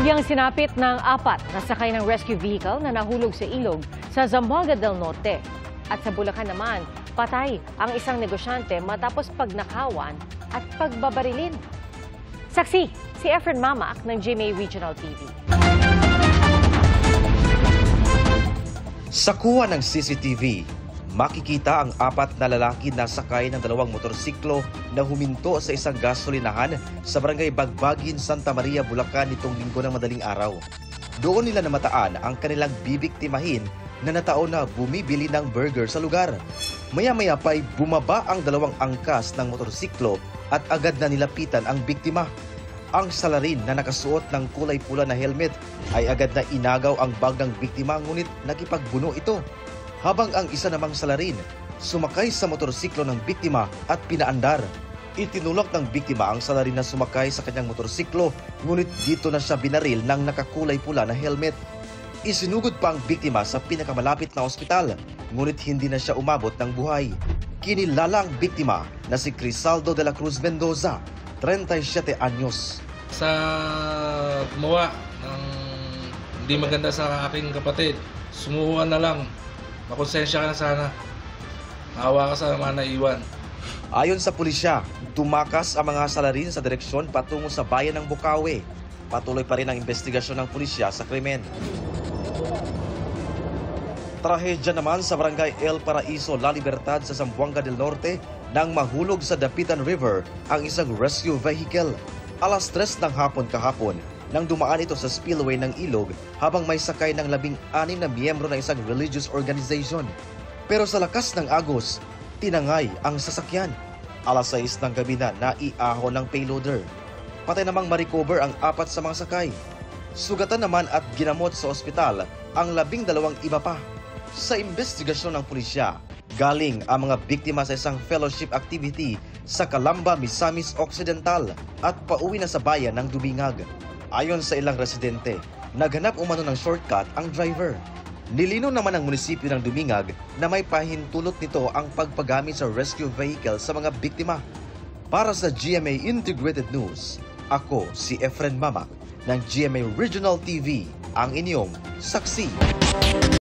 Tulyang sinapit ng 4 na sakay ng rescue vehicle na nahulog sa ilog sa Zamboanga del Norte. At sa Bulacan naman, patay ang isang negosyante matapos pagnakawan at pagbabarilin. Saksi, si Efren Mamak ng GMA Regional TV. Sa kuha ng CCTV, makikita ang 4 na lalaki na sakay ng 2 motorsiklo na huminto sa isang gasolinahan sa barangay Bagbagin, Santa Maria, Bulacan nitong linggo ng madaling araw. Doon nila namataan ang kanilang bibiktimahin na nataon na bumibili ng burger sa lugar. Maya-maya pa'y bumaba ang 2 angkas ng motorsiklo at agad na nilapitan ang biktima. Ang salarin na nakasuot ng kulay pula na helmet ay agad na inagaw ang bag ng biktima ngunit nakipagbuno ito. Habang ang isa namang salarin sumakay sa motorsiklo ng biktima at pinaandar. Itinulak ng biktima ang salarin na sumakay sa kanyang motorsiklo ngunit dito na siya binaril ng nakakulay pula na helmet. Isinugod pa ang biktima sa pinakamalapit na ospital ngunit hindi na siya umabot ng buhay. Kinilala ang biktima na si Crisaldo de la Cruz Mendoza, 37 anyos. Sa gumawa ng hindi maganda sa aking kapatid, sumuha na lang. Makonsensya ka na sana. Maawa ka sa mga naiwan. Ayon sa pulisya, tumakas ang mga salarin sa direksyon patungo sa bayan ng Bukawi. Patuloy pa rin ang investigasyon ng pulisya sa krimen. Trahedya naman sa barangay El Paraiso, La Libertad sa Zamboanga del Norte nang mahulog sa Dapitan River ang isang rescue vehicle. Alas 3 ng hapon kahapon nang dumaan ito sa spillway ng ilog habang may sakay ng 16 na miyembro ng isang religious organization. Pero sa lakas ng agos, tinangay ang sasakyan. Alas 6 ng gabi na naiahon ng payloader. Patay namang ma-recover ang 4 sa mga sakay. Sugatan naman at ginamot sa ospital ang 12 iba pa. Sa investigasyon ng pulisya, galing ang mga biktima sa isang fellowship activity sa Calamba, Misamis Occidental at pauwi na sa bayan ng Dumingag. Ayon sa ilang residente, naghanap umano ng shortcut ang driver. Nilinaw naman ng munisipyo ng Dumingag na may pahintulot nito ang pagpagamit sa rescue vehicle sa mga biktima. Para sa GMA Integrated News, ako si Efren Mamak ng GMA Regional TV, ang inyong saksi.